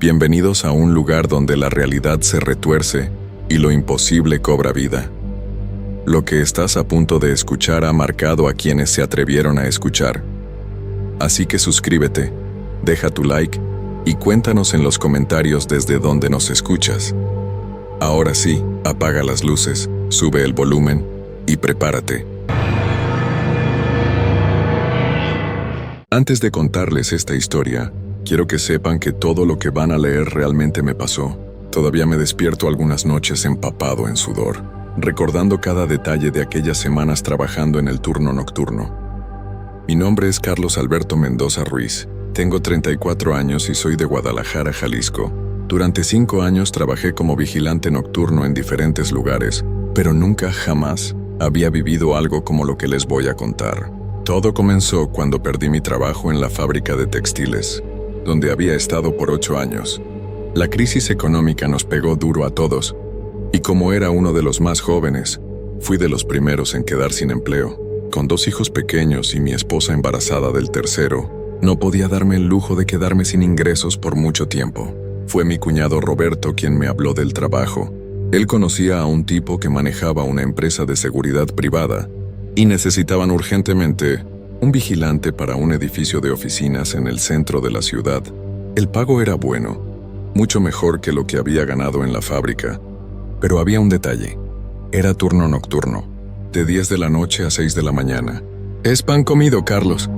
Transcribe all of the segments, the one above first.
Bienvenidos a un lugar donde la realidad se retuerce y lo imposible cobra vida. Lo que estás a punto de escuchar ha marcado a quienes se atrevieron a escuchar. Así que suscríbete, deja tu like y cuéntanos en los comentarios desde dónde nos escuchas. Ahora sí, apaga las luces, sube el volumen y prepárate. Antes de contarles esta historia, quiero que sepan que todo lo que van a leer realmente me pasó. Todavía me despierto algunas noches empapado en sudor, recordando cada detalle de aquellas semanas trabajando en el turno nocturno. Mi nombre es Carlos Alberto Mendoza Ruiz. Tengo 34 años y soy de Guadalajara, Jalisco. Durante 5 años trabajé como vigilante nocturno en diferentes lugares, pero nunca jamás había vivido algo como lo que les voy a contar. Todo comenzó cuando perdí mi trabajo en la fábrica de textiles, donde había estado por 8 años. La crisis económica nos pegó duro a todos, y como era uno de los más jóvenes, fui de los primeros en quedar sin empleo. Con 2 hijos pequeños y mi esposa embarazada del tercero, no podía darme el lujo de quedarme sin ingresos por mucho tiempo. Fue mi cuñado Roberto quien me habló del trabajo. Él conocía a un tipo que manejaba una empresa de seguridad privada y necesitaban urgentemente un vigilante para un edificio de oficinas en el centro de la ciudad. El pago era bueno, mucho mejor que lo que había ganado en la fábrica, pero había un detalle. Era turno nocturno, de 10 de la noche a 6 de la mañana. «Es pan comido, Carlos»,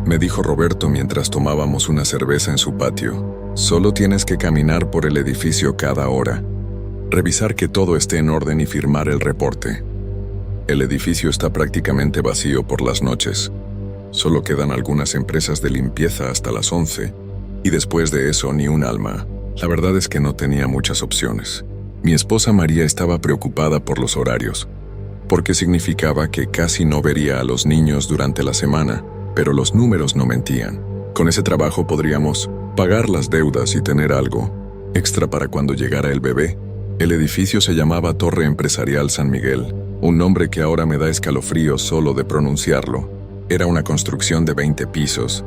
me dijo Roberto mientras tomábamos una cerveza en su patio. «Solo tienes que caminar por el edificio cada hora, revisar que todo esté en orden y firmar el reporte. El edificio está prácticamente vacío por las noches. Solo quedan algunas empresas de limpieza hasta las 11, y después de eso ni un alma». La verdad es que no tenía muchas opciones. Mi esposa María estaba preocupada por los horarios, porque significaba que casi no vería a los niños durante la semana, pero los números no mentían. Con ese trabajo podríamos pagar las deudas y tener algo extra para cuando llegara el bebé. El edificio se llamaba Torre Empresarial San Miguel, un nombre que ahora me da escalofríos solo de pronunciarlo. Era una construcción de 20 pisos,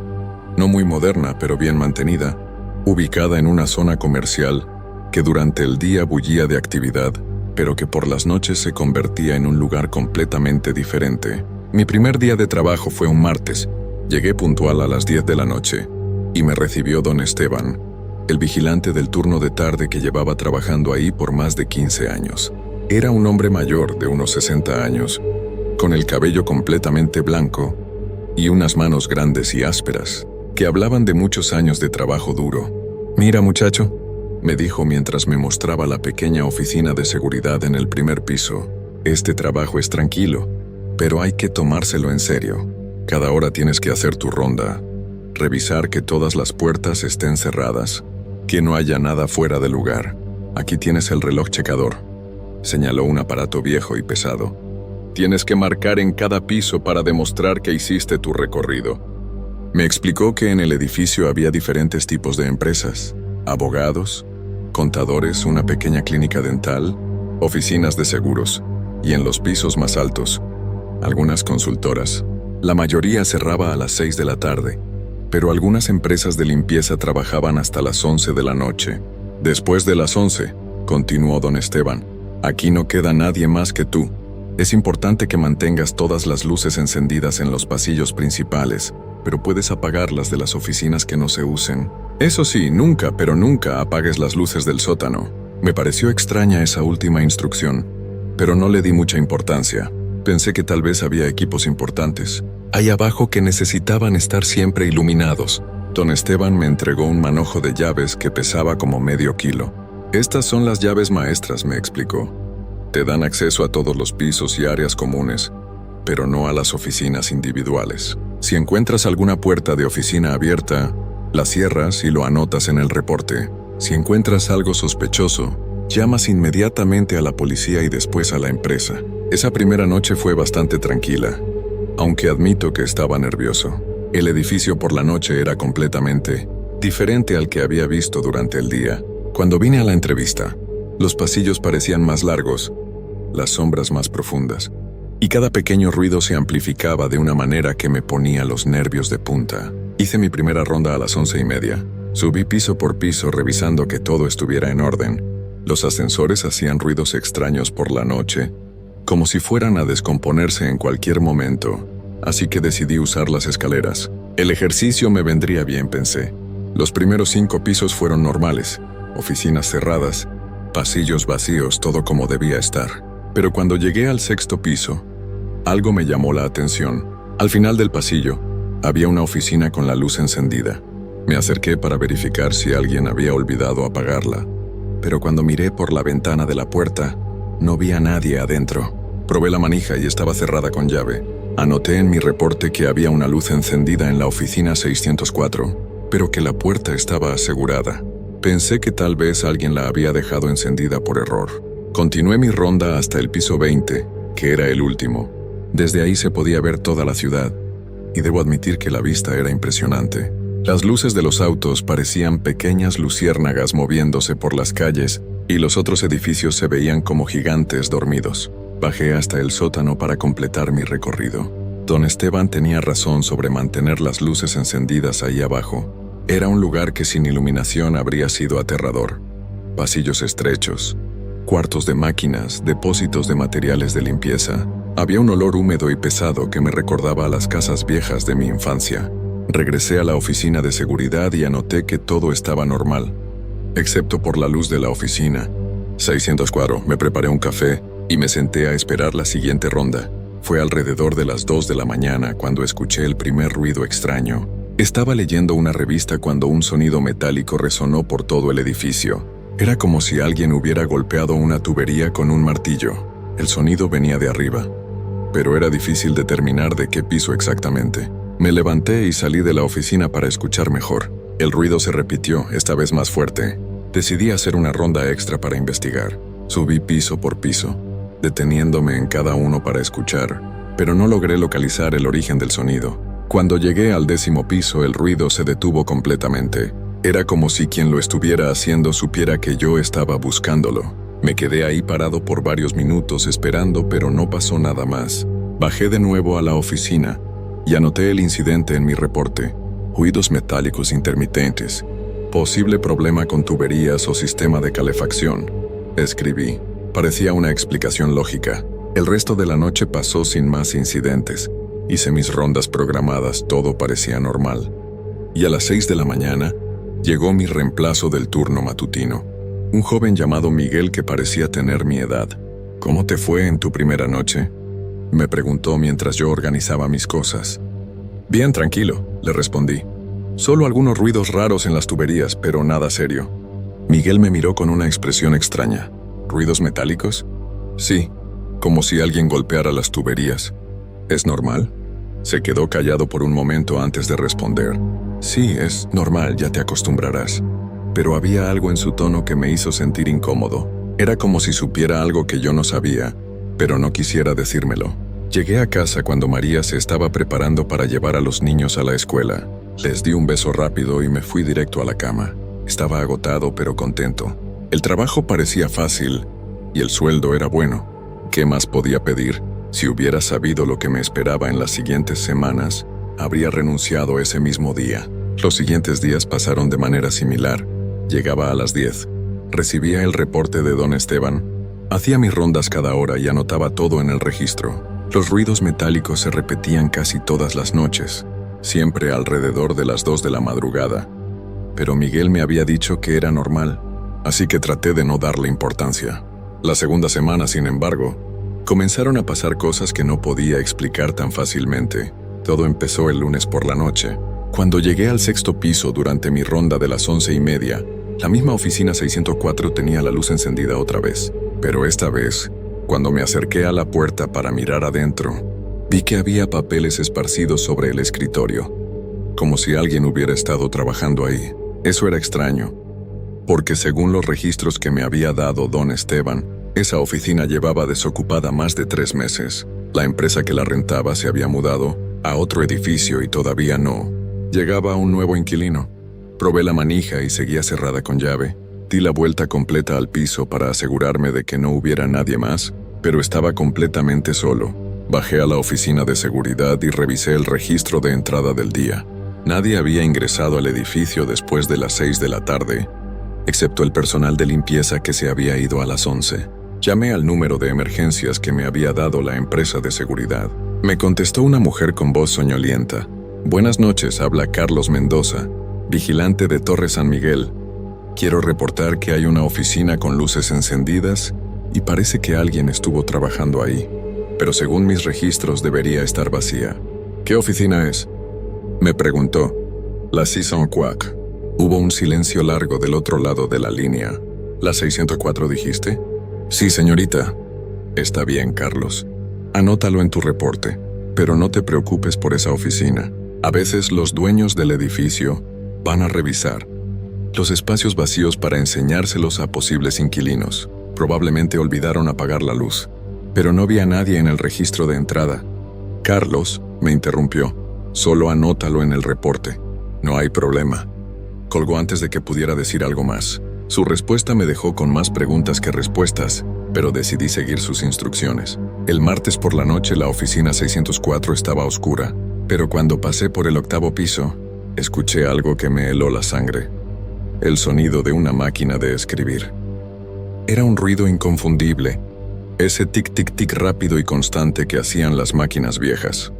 no muy moderna pero bien mantenida, ubicada en una zona comercial que durante el día bullía de actividad, pero que por las noches se convertía en un lugar completamente diferente. Mi primer día de trabajo fue un martes. Llegué puntual a las 10 de la noche y me recibió don Esteban, el vigilante del turno de tarde que llevaba trabajando ahí por más de 15 años. Era un hombre mayor de unos 60 años, con el cabello completamente blanco y unas manos grandes y ásperas, que hablaban de muchos años de trabajo duro. «Mira, muchacho», me dijo mientras me mostraba la pequeña oficina de seguridad en el primer piso. «Este trabajo es tranquilo, pero hay que tomárselo en serio. Cada hora tienes que hacer tu ronda, revisar que todas las puertas estén cerradas, que no haya nada fuera de lugar. Aquí tienes el reloj checador», señaló un aparato viejo y pesado. «Tienes que marcar en cada piso para demostrar que hiciste tu recorrido». Me explicó que en el edificio había diferentes tipos de empresas: abogados, contadores, una pequeña clínica dental, oficinas de seguros, y en los pisos más altos, algunas consultoras. La mayoría cerraba a las 6 de la tarde, pero algunas empresas de limpieza trabajaban hasta las 11 de la noche. «Después de las 11», continuó don Esteban, «aquí no queda nadie más que tú. Es importante que mantengas todas las luces encendidas en los pasillos principales, pero puedes apagarlas de las oficinas que no se usen. Eso sí, nunca, pero nunca apagues las luces del sótano». Me pareció extraña esa última instrucción, pero no le di mucha importancia. Pensé que tal vez había equipos importantes ahí abajo que necesitaban estar siempre iluminados. Don Esteban me entregó un manojo de llaves que pesaba como medio kilo. «Estas son las llaves maestras», me explicó. «Te dan acceso a todos los pisos y áreas comunes, pero no a las oficinas individuales. Si encuentras alguna puerta de oficina abierta, la cierras y lo anotas en el reporte. Si encuentras algo sospechoso, llamas inmediatamente a la policía y después a la empresa». Esa primera noche fue bastante tranquila, aunque admito que estaba nervioso. El edificio por la noche era completamente diferente al que había visto durante el día. Cuando vine a la entrevista, los pasillos parecían más largos, las sombras más profundas, y cada pequeño ruido se amplificaba de una manera que me ponía los nervios de punta. Hice mi primera ronda a las 11:30. Subí piso por piso revisando que todo estuviera en orden. Los ascensores hacían ruidos extraños por la noche, como si fueran a descomponerse en cualquier momento, así que decidí usar las escaleras. El ejercicio me vendría bien, pensé. Los primeros 5 pisos fueron normales, oficinas cerradas, pasillos vacíos, todo como debía estar. Pero cuando llegué al 6.º piso, algo me llamó la atención. Al final del pasillo, había una oficina con la luz encendida. Me acerqué para verificar si alguien había olvidado apagarla, pero cuando miré por la ventana de la puerta, no vi a nadie adentro. Probé la manija y estaba cerrada con llave. Anoté en mi reporte que había una luz encendida en la oficina 604, pero que la puerta estaba asegurada. Pensé que tal vez alguien la había dejado encendida por error. Continué mi ronda hasta el piso 20, que era el último. Desde ahí se podía ver toda la ciudad, y debo admitir que la vista era impresionante. Las luces de los autos parecían pequeñas luciérnagas moviéndose por las calles, y los otros edificios se veían como gigantes dormidos. Bajé hasta el sótano para completar mi recorrido. Don Esteban tenía razón sobre mantener las luces encendidas ahí abajo. Era un lugar que sin iluminación habría sido aterrador. Pasillos estrechos, cuartos de máquinas, depósitos de materiales de limpieza. Había un olor húmedo y pesado que me recordaba a las casas viejas de mi infancia. Regresé a la oficina de seguridad y anoté que todo estaba normal, excepto por la luz de la oficina. 604, me preparé un café y me senté a esperar la siguiente ronda. Fue alrededor de las 2 de la mañana cuando escuché el primer ruido extraño. Estaba leyendo una revista cuando un sonido metálico resonó por todo el edificio. Era como si alguien hubiera golpeado una tubería con un martillo. El sonido venía de arriba, pero era difícil determinar de qué piso exactamente. Me levanté y salí de la oficina para escuchar mejor. El ruido se repitió, esta vez más fuerte. Decidí hacer una ronda extra para investigar. Subí piso por piso, deteniéndome en cada uno para escuchar, pero no logré localizar el origen del sonido. Cuando llegué al 10.º piso, el ruido se detuvo completamente. Era como si quien lo estuviera haciendo supiera que yo estaba buscándolo. Me quedé ahí parado por varios minutos esperando, pero no pasó nada más. Bajé de nuevo a la oficina y anoté el incidente en mi reporte. Ruidos metálicos intermitentes. Posible problema con tuberías o sistema de calefacción. Escribí. Parecía una explicación lógica. El resto de la noche pasó sin más incidentes. Hice mis rondas programadas, todo parecía normal. Y a las 6 de la mañana, llegó mi reemplazo del turno matutino. Un joven llamado Miguel que parecía tener mi edad. ¿Cómo te fue en tu primera noche?, me preguntó mientras yo organizaba mis cosas. Bien, tranquilo, le respondí. Solo algunos ruidos raros en las tuberías, pero nada serio. Miguel me miró con una expresión extraña. ¿Ruidos metálicos? Sí, como si alguien golpeara las tuberías. ¿Es normal? Se quedó callado por un momento antes de responder. Sí, es normal, ya te acostumbrarás. Pero había algo en su tono que me hizo sentir incómodo. Era como si supiera algo que yo no sabía, pero no quisiera decírmelo. Llegué a casa cuando María se estaba preparando para llevar a los niños a la escuela. Les di un beso rápido y me fui directo a la cama. Estaba agotado pero contento. El trabajo parecía fácil y el sueldo era bueno. ¿Qué más podía pedir? Si hubiera sabido lo que me esperaba en las siguientes semanas, habría renunciado ese mismo día. Los siguientes días pasaron de manera similar. Llegaba a las 10. Recibía el reporte de don Esteban. Hacía mis rondas cada hora y anotaba todo en el registro. Los ruidos metálicos se repetían casi todas las noches, siempre alrededor de las 2 de la madrugada. Pero Miguel me había dicho que era normal, así que traté de no darle importancia. La segunda semana, sin embargo, comenzaron a pasar cosas que no podía explicar tan fácilmente. Todo empezó el lunes por la noche. Cuando llegué al 6.º piso durante mi ronda de las 11:30, la misma oficina 604 tenía la luz encendida otra vez. Pero esta vez, cuando me acerqué a la puerta para mirar adentro, vi que había papeles esparcidos sobre el escritorio, como si alguien hubiera estado trabajando ahí. Eso era extraño, porque según los registros que me había dado don Esteban, esa oficina llevaba desocupada más de 3 meses. La empresa que la rentaba se había mudado a otro edificio y todavía no llegaba un nuevo inquilino. Probé la manija y seguía cerrada con llave. Di la vuelta completa al piso para asegurarme de que no hubiera nadie más, pero estaba completamente solo. Bajé a la oficina de seguridad y revisé el registro de entrada del día. Nadie había ingresado al edificio después de las 6 de la tarde, excepto el personal de limpieza que se había ido a las 11. Llamé al número de emergencias que me había dado la empresa de seguridad. Me contestó una mujer con voz soñolienta. Buenas noches, habla Carlos Mendoza, vigilante de Torre San Miguel. Quiero reportar que hay una oficina con luces encendidas y parece que alguien estuvo trabajando ahí, pero según mis registros debería estar vacía. ¿Qué oficina es?, me preguntó. La 604. Hubo un silencio largo del otro lado de la línea. ¿La 604 dijiste? Sí, señorita. Está bien, Carlos. Anótalo en tu reporte, pero no te preocupes por esa oficina. A veces los dueños del edificio van a revisar los espacios vacíos para enseñárselos a posibles inquilinos. Probablemente olvidaron apagar la luz, pero no vi a nadie en el registro de entrada. Carlos, me interrumpió, solo anótalo en el reporte. No hay problema. Colgó antes de que pudiera decir algo más. Su respuesta me dejó con más preguntas que respuestas, pero decidí seguir sus instrucciones. El martes por la noche la oficina 604 estaba oscura, pero cuando pasé por el 8º piso, escuché algo que me heló la sangre. El sonido de una máquina de escribir. Era un ruido inconfundible, ese tic-tic-tic rápido y constante que hacían las máquinas viejas.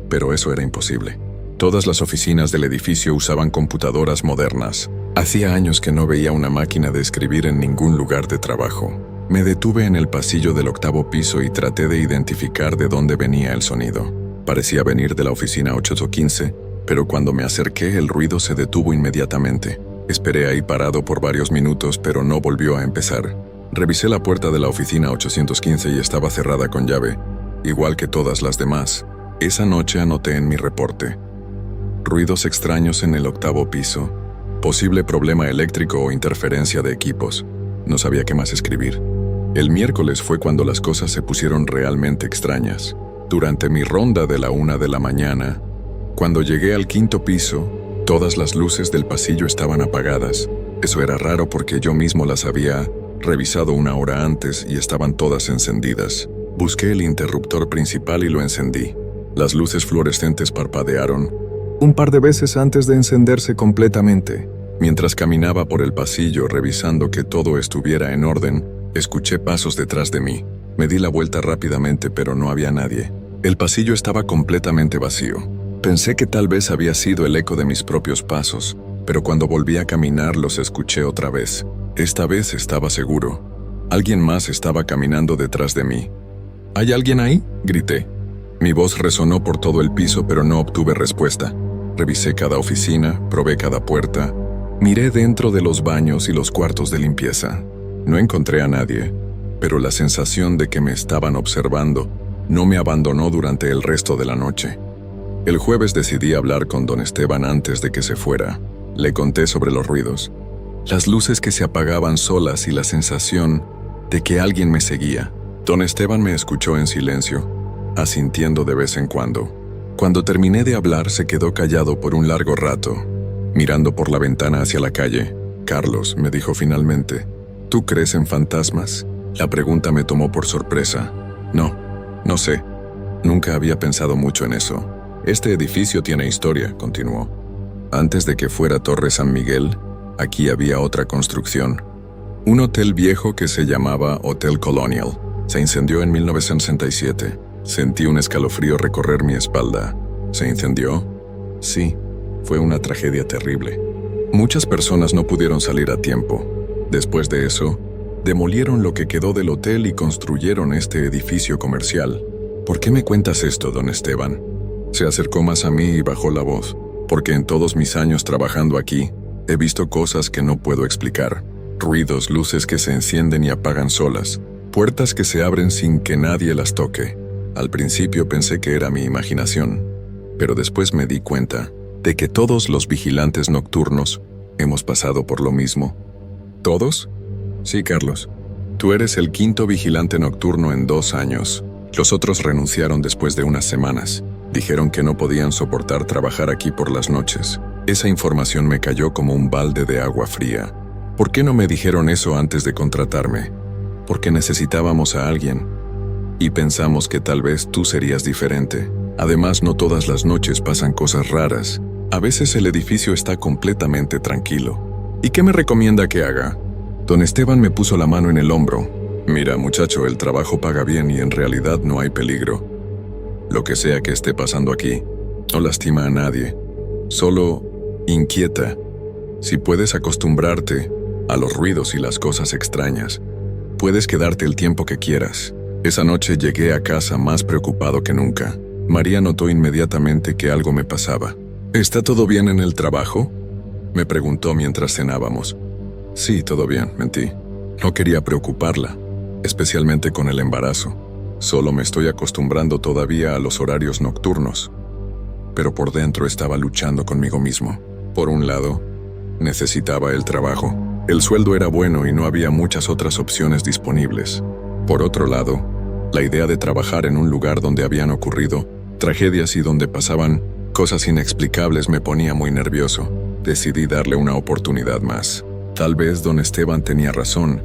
Pero eso era imposible. Todas las oficinas del edificio usaban computadoras modernas. Hacía años que no veía una máquina de escribir en ningún lugar de trabajo. Me detuve en el pasillo del 8º piso y traté de identificar de dónde venía el sonido. Parecía venir de la oficina 815, pero cuando me acerqué el ruido se detuvo inmediatamente. Esperé ahí parado por varios minutos, pero no volvió a empezar. Revisé la puerta de la oficina 815 y estaba cerrada con llave, igual que todas las demás. Esa noche anoté en mi reporte: ruidos extraños en el 8º piso, posible problema eléctrico o interferencia de equipos. No sabía qué más escribir. El miércoles fue cuando las cosas se pusieron realmente extrañas. Durante mi ronda de la 1 de la mañana, cuando llegué al 5º piso, todas las luces del pasillo estaban apagadas. Eso era raro porque yo mismo las había revisado una hora antes y estaban todas encendidas. Busqué el interruptor principal y lo encendí. Las luces fluorescentes parpadearon un par de veces antes de encenderse completamente. Mientras caminaba por el pasillo revisando que todo estuviera en orden, escuché pasos detrás de mí. Me di la vuelta rápidamente, pero no había nadie. El pasillo estaba completamente vacío. Pensé que tal vez había sido el eco de mis propios pasos, pero cuando volví a caminar los escuché otra vez. Esta vez estaba seguro. Alguien más estaba caminando detrás de mí. ¿Hay alguien ahí?, grité. Mi voz resonó por todo el piso, pero no obtuve respuesta. Revisé cada oficina, probé cada puerta. Miré dentro de los baños y los cuartos de limpieza. No encontré a nadie, pero la sensación de que me estaban observando no me abandonó durante el resto de la noche. El jueves decidí hablar con don Esteban antes de que se fuera. Le conté sobre los ruidos, las luces que se apagaban solas y la sensación de que alguien me seguía. Don Esteban me escuchó en silencio, asintiendo de vez en cuando. Cuando terminé de hablar, se quedó callado por un largo rato, mirando por la ventana hacia la calle. Carlos, me dijo finalmente, ¿tú crees en fantasmas? La pregunta me tomó por sorpresa. No sé. Nunca había pensado mucho en eso. Este edificio tiene historia, continuó. Antes de que fuera Torre San Miguel, aquí había otra construcción. Un hotel viejo que se llamaba Hotel Colonial. Se incendió en 1967. Sentí un escalofrío recorrer mi espalda. ¿Se incendió? Sí, fue una tragedia terrible. Muchas personas no pudieron salir a tiempo. Después de eso, demolieron lo que quedó del hotel y construyeron este edificio comercial. ¿Por qué me cuentas esto, don Esteban? Se acercó más a mí y bajó la voz. Porque en todos mis años trabajando aquí, he visto cosas que no puedo explicar. Ruidos, luces que se encienden y apagan solas. Puertas que se abren sin que nadie las toque. Al principio pensé que era mi imaginación, pero después me di cuenta de que todos los vigilantes nocturnos hemos pasado por lo mismo. ¿Todos? Sí, Carlos. Tú eres el 5º vigilante nocturno en 2 años. Los otros renunciaron después de unas semanas. Dijeron que no podían soportar trabajar aquí por las noches. Esa información me cayó como un balde de agua fría. ¿Por qué no me dijeron eso antes de contratarme? Porque necesitábamos a alguien. Y pensamos que tal vez tú serías diferente. Además, no todas las noches pasan cosas raras. A veces el edificio está completamente tranquilo. ¿Y qué me recomienda que haga? Don Esteban me puso la mano en el hombro. Mira, muchacho, el trabajo paga bien y en realidad no hay peligro. Lo que sea que esté pasando aquí, no lastima a nadie. Solo inquieta. Si puedes acostumbrarte a los ruidos y las cosas extrañas, puedes quedarte el tiempo que quieras. Esa noche llegué a casa más preocupado que nunca. María notó inmediatamente que algo me pasaba. ¿Está todo bien en el trabajo?, me preguntó mientras cenábamos. Sí, todo bien, mentí. No quería preocuparla, especialmente con el embarazo. Solo me estoy acostumbrando todavía a los horarios nocturnos. Pero por dentro estaba luchando conmigo mismo. Por un lado, necesitaba el trabajo. El sueldo era bueno y no había muchas otras opciones disponibles. Por otro lado, la idea de trabajar en un lugar donde habían ocurrido tragedias y donde pasaban cosas inexplicables me ponía muy nervioso. Decidí darle una oportunidad más. Tal vez don Esteban tenía razón,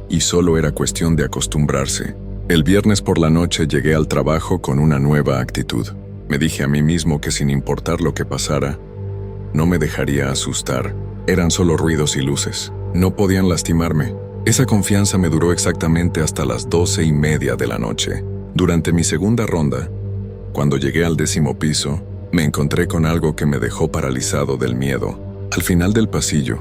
y solo era cuestión de acostumbrarse. El viernes por la noche llegué al trabajo con una nueva actitud. Me dije a mí mismo que sin importar lo que pasara, no me dejaría asustar. Eran solo ruidos y luces. No podían lastimarme. Esa confianza me duró exactamente hasta las 12:30 de la noche. Durante mi segunda ronda, cuando llegué al 10º piso, me encontré con algo que me dejó paralizado del miedo. Al final del pasillo,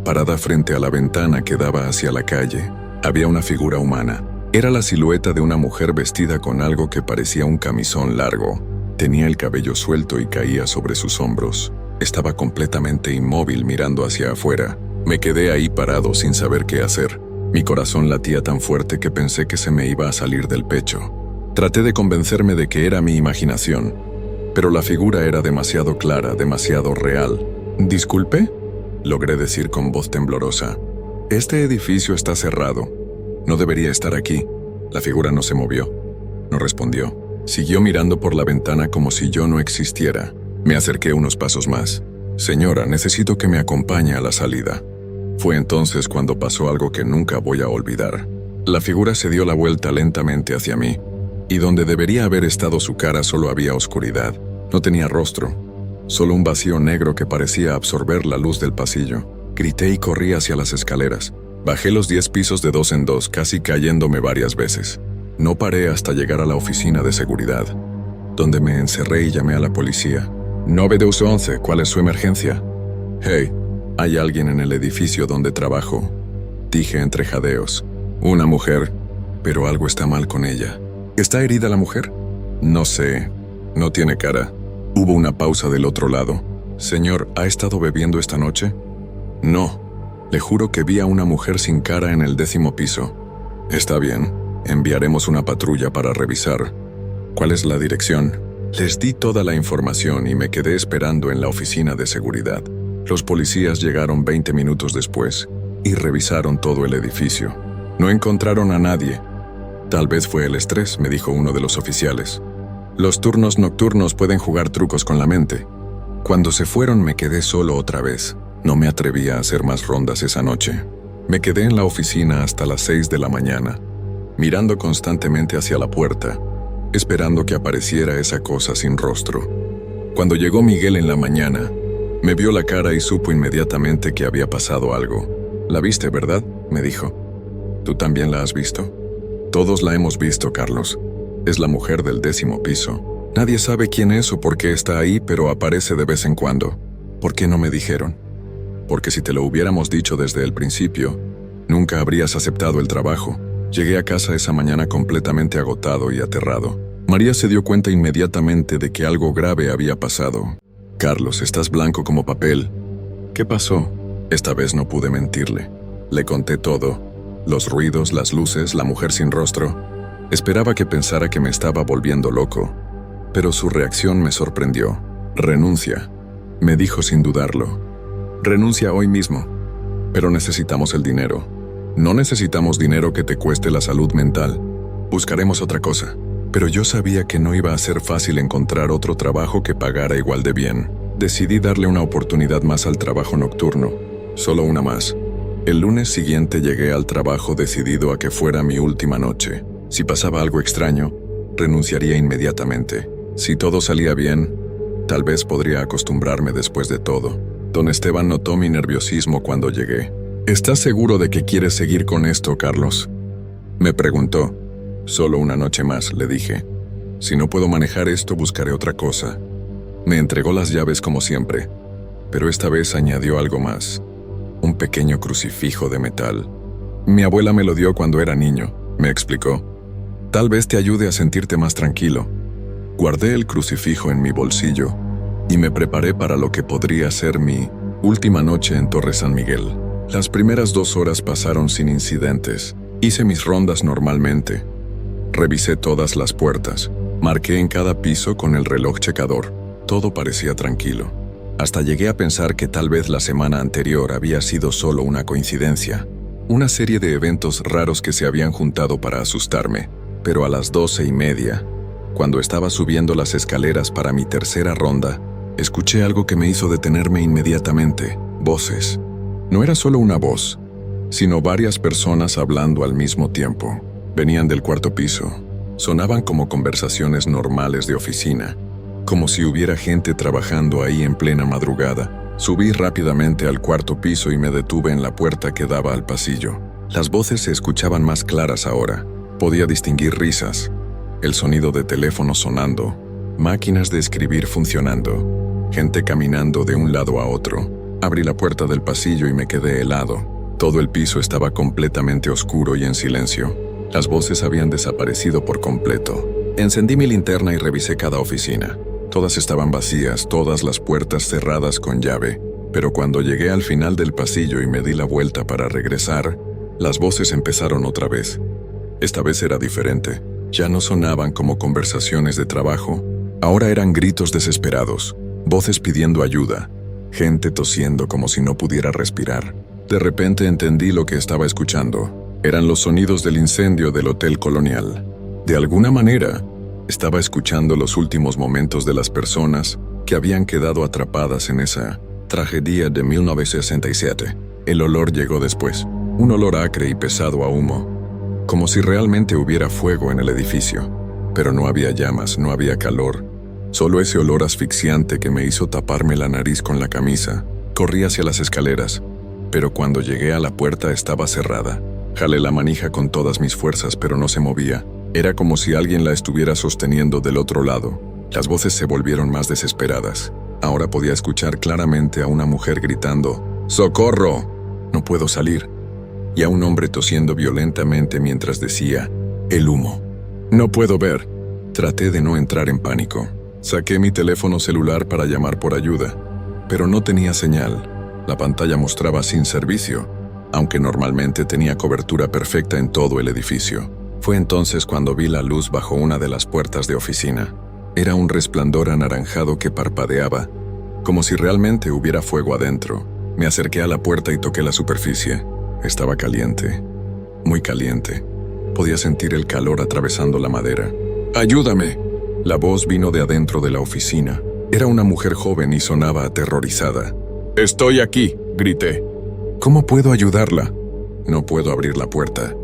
parada frente a la ventana que daba hacia la calle, había una figura humana. Era la silueta de una mujer vestida con algo que parecía un camisón largo. Tenía el cabello suelto y caía sobre sus hombros. Estaba completamente inmóvil mirando hacia afuera. Me quedé ahí parado sin saber qué hacer. Mi corazón latía tan fuerte que pensé que se me iba a salir del pecho. Traté de convencerme de que era mi imaginación, pero la figura era demasiado clara, demasiado real. «¿Disculpe?», logré decir con voz temblorosa. «Este edificio está cerrado. No debería estar aquí». La figura no se movió. No respondió. Siguió mirando por la ventana como si yo no existiera. Me acerqué unos pasos más. «Señora, necesito que me acompañe a la salida». Fue entonces cuando pasó algo que nunca voy a olvidar. La figura se dio la vuelta lentamente hacia mí, y donde debería haber estado su cara solo había oscuridad. No tenía rostro, solo un vacío negro que parecía absorber la luz del pasillo. Grité y corrí hacia las escaleras. Bajé los 10 pisos de 2 en 2, casi cayéndome varias veces. No paré hasta llegar a la oficina de seguridad, donde me encerré y llamé a la policía. 911, ¿cuál es su emergencia? Hey, hay alguien en el edificio donde trabajo, dije entre jadeos. Una mujer, pero algo está mal con ella. ¿Está herida la mujer? No sé, no tiene cara. Hubo una pausa del otro lado. Señor, ¿ha estado bebiendo esta noche? No, le juro que vi a una mujer sin cara en el 10º piso. Está bien, enviaremos una patrulla para revisar. ¿Cuál es la dirección? Les di toda la información y me quedé esperando en la oficina de seguridad. Los policías llegaron 20 minutos después y revisaron todo el edificio. No encontraron a nadie. Tal vez fue el estrés, me dijo uno de los oficiales. Los turnos nocturnos pueden jugar trucos con la mente. Cuando se fueron me quedé solo otra vez. No me atreví a hacer más rondas esa noche. Me quedé en la oficina hasta las 6 de la mañana, mirando constantemente hacia la puerta, esperando que apareciera esa cosa sin rostro. Cuando llegó Miguel en la mañana, me vio la cara y supo inmediatamente que había pasado algo. «¿La viste, verdad?», me dijo. «¿Tú también la has visto?» «Todos la hemos visto, Carlos. Es la mujer del 10º piso. Nadie sabe quién es o por qué está ahí, pero aparece de vez en cuando». «¿Por qué no me dijeron?» «Porque si te lo hubiéramos dicho desde el principio, nunca habrías aceptado el trabajo». Llegué a casa esa mañana completamente agotado y aterrado. María se dio cuenta inmediatamente de que algo grave había pasado. «Carlos, estás blanco como papel». «¿Qué pasó?» Esta vez no pude mentirle. Le conté todo. Los ruidos, las luces, la mujer sin rostro. Esperaba que pensara que me estaba volviendo loco, pero su reacción me sorprendió. «Renuncia», me dijo sin dudarlo. «Renuncia hoy mismo». «Pero necesitamos el dinero». «No necesitamos dinero que te cueste la salud mental. Buscaremos otra cosa». Pero yo sabía que no iba a ser fácil encontrar otro trabajo que pagara igual de bien. Decidí darle una oportunidad más al trabajo nocturno, solo una más. El lunes siguiente llegué al trabajo decidido a que fuera mi última noche. Si pasaba algo extraño, renunciaría inmediatamente. Si todo salía bien, Tal vez podría acostumbrarme después de todo. Don Esteban notó mi nerviosismo cuando llegué. ¿Estás seguro de que quieres seguir con esto, Carlos?, me preguntó. Solo una noche más, le dije. Si no puedo manejar esto, buscaré otra cosa. Me entregó las llaves como siempre, pero esta vez añadió algo más. Un pequeño crucifijo de metal. Mi abuela me lo dio cuando era niño, me explicó. Tal vez te ayude a sentirte más tranquilo. Guardé el crucifijo en mi bolsillo y me preparé para lo que podría ser mi última noche en Torre San Miguel. Las primeras 2 horas pasaron sin incidentes. Hice mis rondas normalmente. Revisé todas las puertas. Marqué en cada piso con el reloj checador. Todo parecía tranquilo. Hasta llegué a pensar que tal vez la semana anterior había sido solo una coincidencia. Una serie de eventos raros que se habían juntado para asustarme. Pero a las 12:30, cuando estaba subiendo las escaleras para mi tercera ronda, escuché algo que me hizo detenerme inmediatamente. Voces. No era solo una voz, sino varias personas hablando al mismo tiempo. Venían del 4º piso. Sonaban como conversaciones normales de oficina, como si hubiera gente trabajando ahí en plena madrugada. Subí rápidamente al 4º piso y me detuve en la puerta que daba al pasillo. Las voces se escuchaban más claras ahora. Podía distinguir risas, el sonido de teléfonos sonando, máquinas de escribir funcionando, gente caminando de un lado a otro. Abrí la puerta del pasillo y me quedé helado. Todo el piso estaba completamente oscuro y en silencio. Las voces habían desaparecido por completo. Encendí mi linterna y revisé cada oficina. Todas estaban vacías, todas las puertas cerradas con llave. Pero cuando llegué al final del pasillo y me di la vuelta para regresar, las voces empezaron otra vez. Esta vez era diferente. Ya no sonaban como conversaciones de trabajo. Ahora eran gritos desesperados, voces pidiendo ayuda, gente tosiendo como si no pudiera respirar. De repente entendí lo que estaba escuchando. Eran los sonidos del incendio del Hotel Colonial. De alguna manera, estaba escuchando los últimos momentos de las personas que habían quedado atrapadas en esa tragedia de 1967. El olor llegó después, un olor acre y pesado a humo, como si realmente hubiera fuego en el edificio. Pero no había llamas, no había calor, solo ese olor asfixiante que me hizo taparme la nariz con la camisa. Corrí hacia las escaleras, pero cuando llegué a la puerta estaba cerrada. Jalé la manija con todas mis fuerzas, pero no se movía. Era como si alguien la estuviera sosteniendo del otro lado. Las voces se volvieron más desesperadas. Ahora podía escuchar claramente a una mujer gritando, ¡Socorro! No puedo salir. Y a un hombre tosiendo violentamente mientras decía, el humo. No puedo ver. Traté de no entrar en pánico. Saqué mi teléfono celular para llamar por ayuda, pero no tenía señal. La pantalla mostraba sin servicio, aunque normalmente tenía cobertura perfecta en todo el edificio. Fue entonces cuando vi la luz bajo una de las puertas de oficina. Era un resplandor anaranjado que parpadeaba, como si realmente hubiera fuego adentro. Me acerqué a la puerta y toqué la superficie. Estaba caliente, muy caliente. Podía sentir el calor atravesando la madera. ¡Ayúdame! La voz vino de adentro de la oficina. Era una mujer joven y sonaba aterrorizada. «Estoy aquí», grité. «¿Cómo puedo ayudarla?» «No puedo abrir la puerta.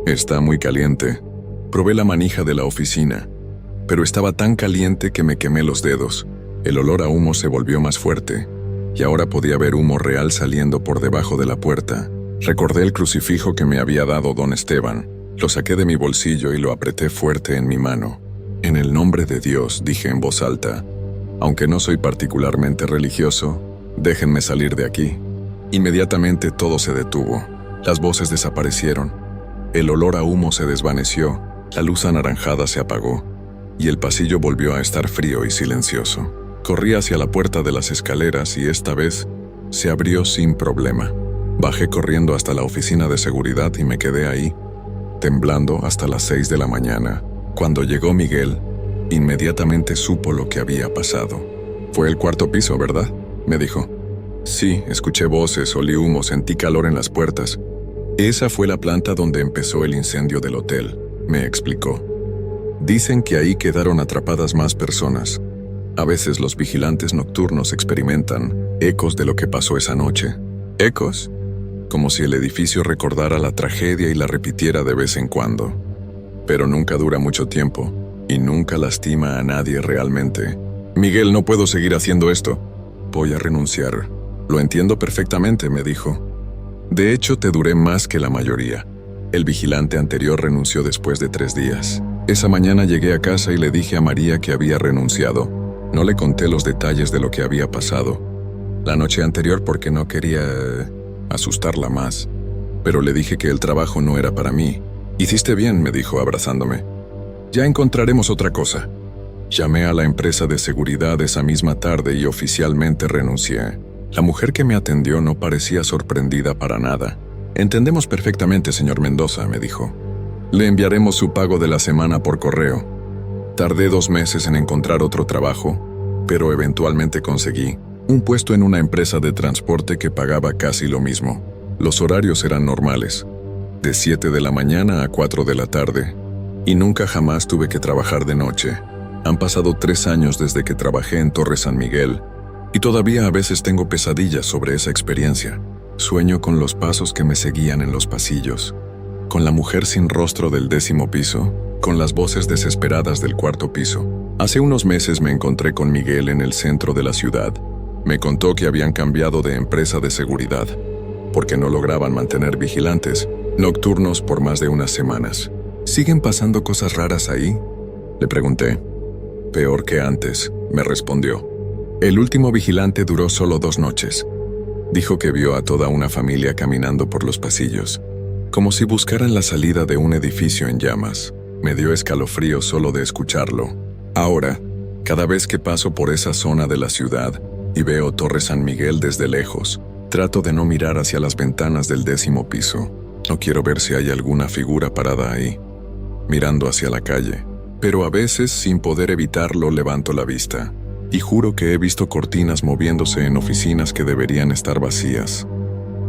Está muy caliente». Probé la manija de la oficina, pero estaba tan caliente que me quemé los dedos. El olor a humo se volvió más fuerte, y ahora podía ver humo real saliendo por debajo de la puerta. Recordé el crucifijo que me había dado don Esteban. Lo saqué de mi bolsillo y lo apreté fuerte en mi mano. «En el nombre de Dios», dije en voz alta. «Aunque no soy particularmente religioso, déjenme salir de aquí». Inmediatamente todo se detuvo. Las voces desaparecieron. El olor a humo se desvaneció, la luz anaranjada se apagó, y el pasillo volvió a estar frío y silencioso. Corrí hacia la puerta de las escaleras y esta vez se abrió sin problema. Bajé corriendo hasta la oficina de seguridad y me quedé ahí, temblando hasta las 6 de la mañana. Cuando llegó Miguel, inmediatamente supo lo que había pasado. «Fue el 4º piso, ¿verdad?», me dijo. «Sí, escuché voces, olí humo, sentí calor en las puertas. Esa fue la planta donde empezó el incendio del hotel», me explicó. «Dicen que ahí quedaron atrapadas más personas. A veces los vigilantes nocturnos experimentan ecos de lo que pasó esa noche». «¿Ecos?», como si el edificio recordara la tragedia y la repitiera de vez en cuando. «Pero nunca dura mucho tiempo y nunca lastima a nadie realmente». Miguel, no puedo seguir haciendo esto. Voy a renunciar. Lo entiendo perfectamente, me dijo. De hecho, te duré más que la mayoría. El vigilante anterior renunció después de 3 días. Esa mañana llegué a casa y le dije a María que había renunciado. No le conté los detalles de lo que había pasado la noche anterior porque no quería asustarla más. Pero le dije que el trabajo no era para mí. Hiciste bien, me dijo abrazándome. Ya encontraremos otra cosa. Llamé a la empresa de seguridad esa misma tarde y oficialmente renuncié. La mujer que me atendió no parecía sorprendida para nada. Entendemos perfectamente, señor Mendoza, me dijo. Le enviaremos su pago de la semana por correo. Tardé 2 meses en encontrar otro trabajo, pero eventualmente conseguí un puesto en una empresa de transporte que pagaba casi lo mismo. Los horarios eran normales, de 7 de la mañana a 4 de la tarde, y nunca jamás tuve que trabajar de noche. Han pasado 3 años desde que trabajé en Torre San Miguel, y todavía a veces tengo pesadillas sobre esa experiencia. Sueño con los pasos que me seguían en los pasillos, con la mujer sin rostro del 10º piso, con las voces desesperadas del 4º piso. Hace unos meses me encontré con Miguel en el centro de la ciudad. Me contó que habían cambiado de empresa de seguridad, porque no lograban mantener vigilantes nocturnos por más de unas semanas. ¿Siguen pasando cosas raras ahí?, le pregunté. Peor que antes, me respondió. El último vigilante duró solo 2 noches. Dijo que vio a toda una familia caminando por los pasillos, como si buscaran la salida de un edificio en llamas. Me dio escalofrío solo de escucharlo. Ahora, cada vez que paso por esa zona de la ciudad y veo Torre San Miguel desde lejos, trato de no mirar hacia las ventanas del 10º piso. No quiero ver si hay alguna figura parada ahí, mirando hacia la calle. Pero a veces, sin poder evitarlo, levanto la vista. Y juro que he visto cortinas moviéndose en oficinas que deberían estar vacías.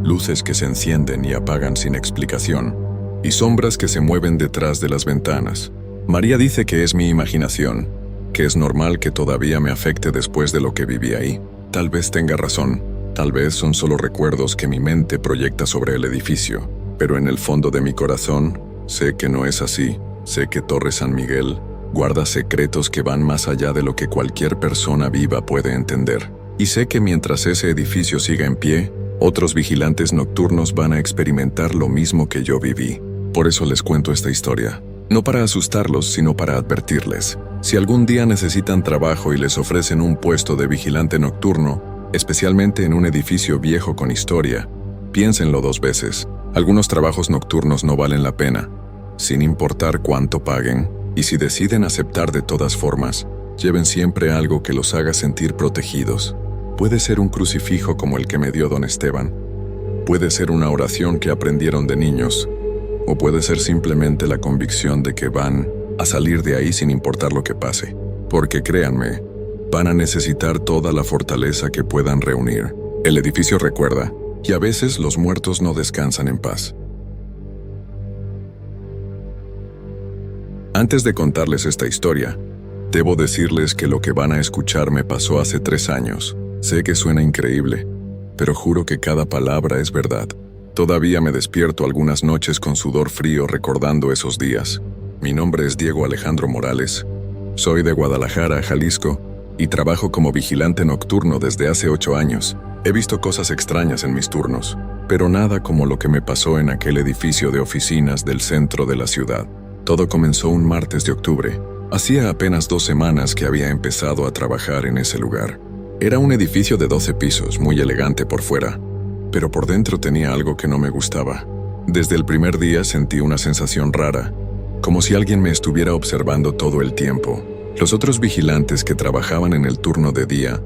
Luces que se encienden y apagan sin explicación. Y sombras que se mueven detrás de las ventanas. María dice que es mi imaginación, que es normal que todavía me afecte después de lo que viví ahí. Tal vez tenga razón. Tal vez son solo recuerdos que mi mente proyecta sobre el edificio. Pero en el fondo de mi corazón, sé que no es así. Sé que Torre San Miguel guarda secretos que van más allá de lo que cualquier persona viva puede entender. Y sé que mientras ese edificio siga en pie, otros vigilantes nocturnos van a experimentar lo mismo que yo viví. Por eso les cuento esta historia. No para asustarlos, sino para advertirles. Si algún día necesitan trabajo y les ofrecen un puesto de vigilante nocturno, especialmente en un edificio viejo con historia, piénsenlo 2 veces. Algunos trabajos nocturnos no valen la pena, sin importar cuánto paguen, y si deciden aceptar de todas formas, lleven siempre algo que los haga sentir protegidos. Puede ser un crucifijo como el que me dio don Esteban, puede ser una oración que aprendieron de niños, o puede ser simplemente la convicción de que van a salir de ahí sin importar lo que pase. Porque créanme, van a necesitar toda la fortaleza que puedan reunir. El edificio recuerda, y a veces los muertos no descansan en paz. Antes de contarles esta historia, debo decirles que lo que van a escuchar me pasó hace 3 años. Sé que suena increíble, pero juro que cada palabra es verdad. Todavía me despierto algunas noches con sudor frío recordando esos días. Mi nombre es Diego Alejandro Morales. Soy de Guadalajara, Jalisco, y trabajo como vigilante nocturno desde hace 8 años. He visto cosas extrañas en mis turnos, pero nada como lo que me pasó en aquel edificio de oficinas del centro de la ciudad. Todo comenzó un martes de octubre. Hacía apenas 2 semanas que había empezado a trabajar en ese lugar. Era un edificio de 12 pisos, muy elegante por fuera, pero por dentro tenía algo que no me gustaba. Desde el primer día sentí una sensación rara, como si alguien me estuviera observando todo el tiempo. Los otros vigilantes que trabajaban en el turno de día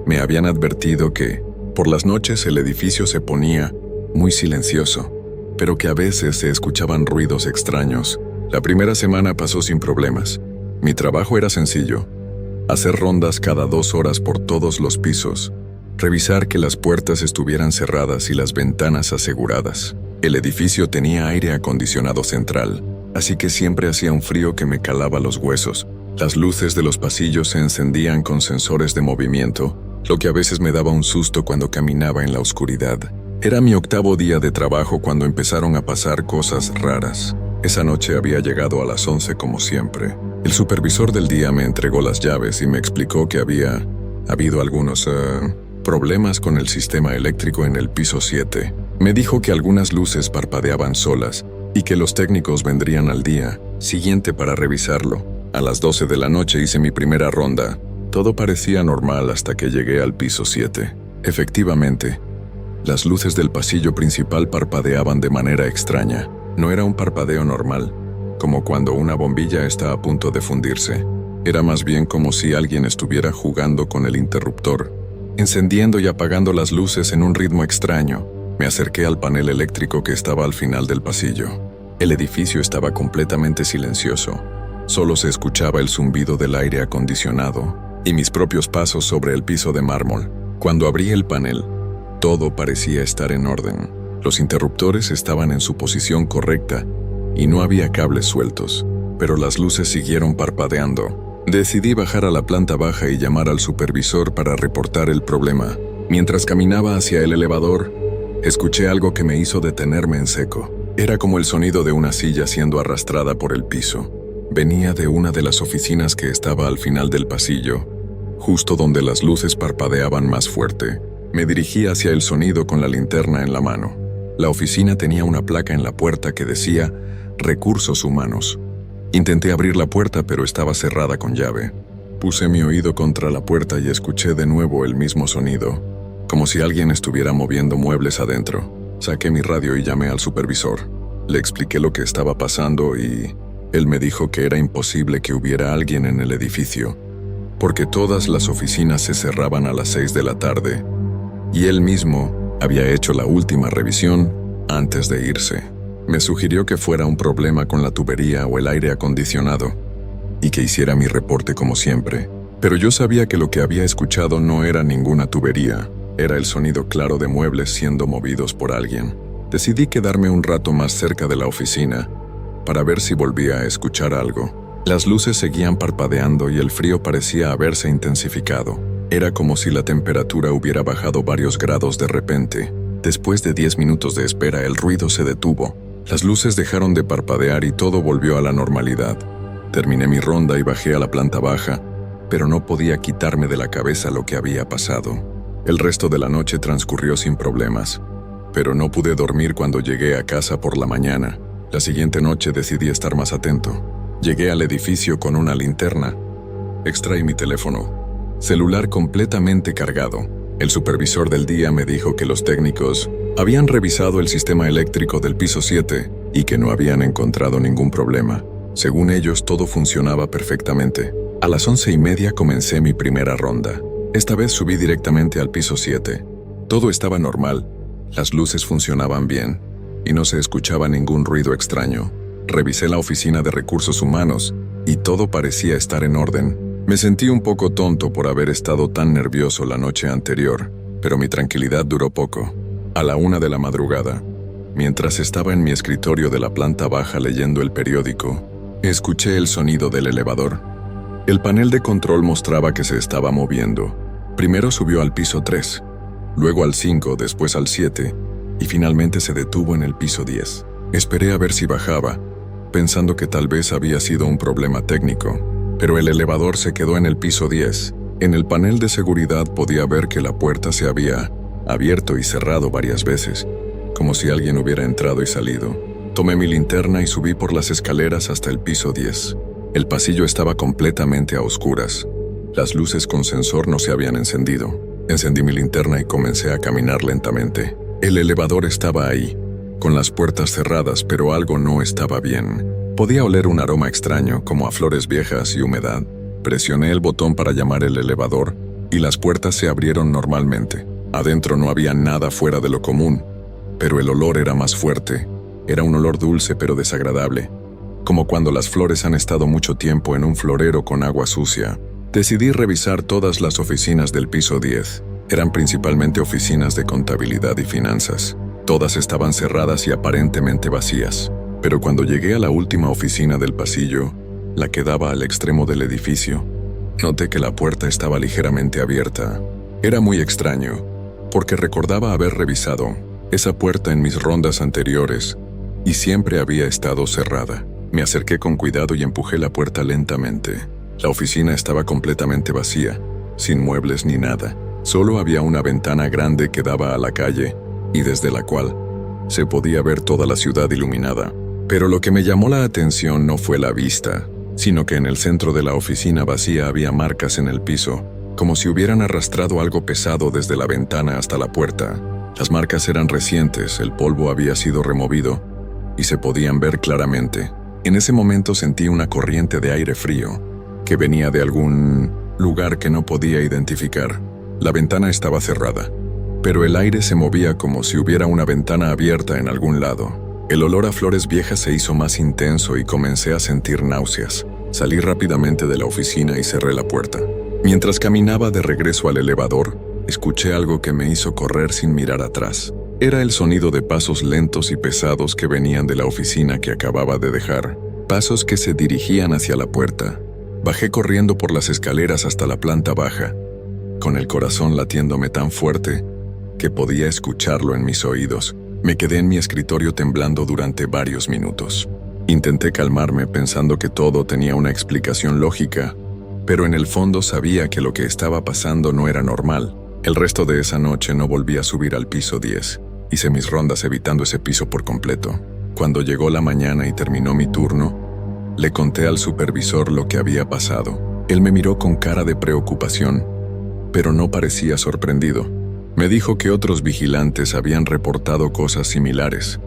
me habían advertido que, por las noches, el edificio se ponía muy silencioso, pero que a veces se escuchaban ruidos extraños. La primera semana pasó sin problemas. Mi trabajo era sencillo: hacer rondas cada 2 horas por todos los pisos, revisar que las puertas estuvieran cerradas y las ventanas aseguradas. El edificio tenía aire acondicionado central, así que siempre hacía un frío que me calaba los huesos. Las luces de los pasillos se encendían con sensores de movimiento, lo que a veces me daba un susto cuando caminaba en la oscuridad. Era mi 8º día de trabajo cuando empezaron a pasar cosas raras. Esa noche había llegado a las 11 como siempre. El supervisor del día me entregó las llaves y me explicó que había habido algunos problemas con el sistema eléctrico en el piso 7. Me dijo que algunas luces parpadeaban solas y que los técnicos vendrían al día siguiente para revisarlo. A las 12 de la noche hice mi primera ronda. Todo parecía normal hasta que llegué al piso 7. Efectivamente, las luces del pasillo principal parpadeaban de manera extraña. No era un parpadeo normal, como cuando una bombilla está a punto de fundirse. Era más bien como si alguien estuviera jugando con el interruptor, encendiendo y apagando las luces en un ritmo extraño. Me acerqué al panel eléctrico que estaba al final del pasillo. El edificio estaba completamente silencioso. Solo se escuchaba el zumbido del aire acondicionado y mis propios pasos sobre el piso de mármol. Cuando abrí el panel, todo parecía estar en orden. Los interruptores estaban en su posición correcta y no había cables sueltos, pero las luces siguieron parpadeando. Decidí bajar a la planta baja y llamar al supervisor para reportar el problema. Mientras caminaba hacia el elevador, escuché algo que me hizo detenerme en seco. Era como el sonido de una silla siendo arrastrada por el piso. Venía de una de las oficinas que estaba al final del pasillo, justo donde las luces parpadeaban más fuerte. Me dirigí hacia el sonido con la linterna en la mano. La oficina tenía una placa en la puerta que decía Recursos Humanos. Intenté abrir la puerta, pero estaba cerrada con llave. Puse mi oído contra la puerta y escuché de nuevo el mismo sonido, como si alguien estuviera moviendo muebles adentro. Saqué mi radio y llamé al supervisor. Le expliqué lo que estaba pasando y él me dijo que era imposible que hubiera alguien en el edificio, porque todas las oficinas se cerraban a las 6 de la tarde, y él mismo había hecho la última revisión antes de irse. Me sugirió que fuera un problema con la tubería o el aire acondicionado, y que hiciera mi reporte como siempre. Pero yo sabía que lo que había escuchado no era ninguna tubería, era el sonido claro de muebles siendo movidos por alguien. Decidí quedarme un rato más cerca de la oficina para ver si volvía a escuchar algo. Las luces seguían parpadeando y el frío parecía haberse intensificado. Era como si la temperatura hubiera bajado varios grados de repente. Después de 10 minutos de espera, el ruido se detuvo. Las luces dejaron de parpadear y todo volvió a la normalidad. Terminé mi ronda y bajé a la planta baja, pero no podía quitarme de la cabeza lo que había pasado. El resto de la noche transcurrió sin problemas, pero no pude dormir cuando llegué a casa por la mañana. La siguiente noche decidí estar más atento. Llegué al edificio con una linterna. Extraí mi teléfono, celular completamente cargado. El supervisor del día me dijo que los técnicos habían revisado el sistema eléctrico del piso 7 y que no habían encontrado ningún problema. Según ellos, todo funcionaba perfectamente. A las 11:30 comencé mi primera ronda. Esta vez subí directamente al piso 7. Todo estaba normal, las luces funcionaban bien y no se escuchaba ningún ruido extraño. Revisé la oficina de recursos humanos y todo parecía estar en orden. Me sentí un poco tonto por haber estado tan nervioso la noche anterior, pero mi tranquilidad duró poco. A la 1 de la madrugada, mientras estaba en mi escritorio de la planta baja leyendo el periódico, escuché el sonido del elevador. El panel de control mostraba que se estaba moviendo. Primero subió al piso 3, luego al 5, después al 7, y finalmente se detuvo en el piso 10. Esperé a ver si bajaba, pensando que tal vez había sido un problema técnico, pero el elevador se quedó en el piso 10. En el panel de seguridad podía ver que la puerta se había abierto y cerrado varias veces, como si alguien hubiera entrado y salido. Tomé mi linterna y subí por las escaleras hasta el piso 10. El pasillo estaba completamente a oscuras. Las luces con sensor no se habían encendido. Encendí mi linterna y comencé a caminar lentamente. El elevador estaba ahí, con las puertas cerradas, pero algo no estaba bien. Podía oler un aroma extraño, como a flores viejas y humedad. Presioné el botón para llamar el elevador y las puertas se abrieron normalmente. Adentro no había nada fuera de lo común, pero el olor era más fuerte. Era un olor dulce pero desagradable, como cuando las flores han estado mucho tiempo en un florero con agua sucia. Decidí revisar todas las oficinas del piso 10. Eran principalmente oficinas de contabilidad y finanzas. Todas estaban cerradas y aparentemente vacías. Pero cuando llegué a la última oficina del pasillo, la que daba al extremo del edificio, noté que la puerta estaba ligeramente abierta. Era muy extraño, porque recordaba haber revisado esa puerta en mis rondas anteriores y siempre había estado cerrada. Me acerqué con cuidado y empujé la puerta lentamente. La oficina estaba completamente vacía, sin muebles ni nada. Solo había una ventana grande que daba a la calle y desde la cual se podía ver toda la ciudad iluminada. Pero lo que me llamó la atención no fue la vista, sino que en el centro de la oficina vacía había marcas en el piso, como si hubieran arrastrado algo pesado desde la ventana hasta la puerta. Las marcas eran recientes, el polvo había sido removido y se podían ver claramente. En ese momento sentí una corriente de aire frío que venía de algún lugar que no podía identificar. La ventana estaba cerrada, pero el aire se movía como si hubiera una ventana abierta en algún lado. El olor a flores viejas se hizo más intenso y comencé a sentir náuseas. Salí rápidamente de la oficina y cerré la puerta. Mientras caminaba de regreso al elevador, escuché algo que me hizo correr sin mirar atrás. Era el sonido de pasos lentos y pesados que venían de la oficina que acababa de dejar. Pasos que se dirigían hacia la puerta. Bajé corriendo por las escaleras hasta la planta baja, con el corazón latiéndome tan fuerte que podía escucharlo en mis oídos. Me quedé en mi escritorio temblando durante varios minutos. Intenté calmarme pensando que todo tenía una explicación lógica, pero en el fondo sabía que lo que estaba pasando no era normal. El resto de esa noche no volví a subir al piso 10. Hice mis rondas evitando ese piso por completo. Cuando llegó la mañana y terminó mi turno, le conté al supervisor lo que había pasado. Él me miró con cara de preocupación, pero no parecía sorprendido. Me dijo que otros vigilantes habían reportado cosas similares,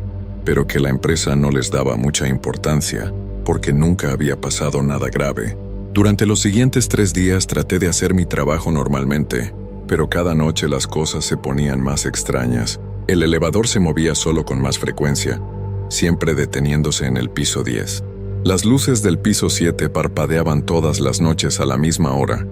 pero que la empresa no les daba mucha importancia, porque nunca había pasado nada grave. Durante los siguientes 3 días traté de hacer mi trabajo normalmente, pero cada noche las cosas se ponían más extrañas. El elevador se movía solo con más frecuencia, siempre deteniéndose en el piso 10. Las luces del piso 7 parpadeaban todas las noches a la misma hora,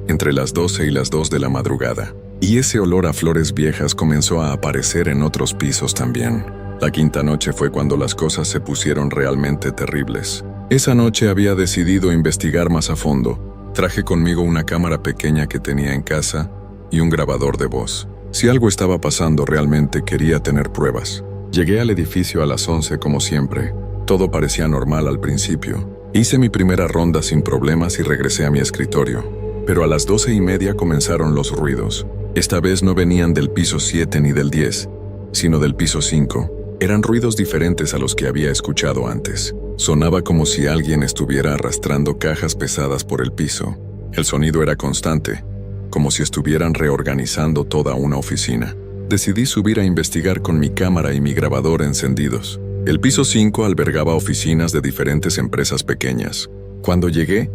entre las 12 y las 2 de la madrugada. Y ese olor a flores viejas comenzó a aparecer en otros pisos también. La quinta noche fue cuando las cosas se pusieron realmente terribles. Esa noche había decidido investigar más a fondo. Traje conmigo una cámara pequeña que tenía en casa y un grabador de voz. Si algo estaba pasando, realmente quería tener pruebas. Llegué al edificio a las 11 como siempre. Todo parecía normal al principio. Hice mi primera ronda sin problemas y regresé a mi escritorio. Pero a las 12:30 comenzaron los ruidos. Esta vez no venían del piso 7 ni del 10, sino del piso 5. Eran ruidos diferentes a los que había escuchado antes. Sonaba como si alguien estuviera arrastrando cajas pesadas por el piso. El sonido era constante, como si estuvieran reorganizando toda una oficina. Decidí subir a investigar con mi cámara y mi grabador encendidos. El piso 5 albergaba oficinas de diferentes empresas pequeñas. Cuando llegué,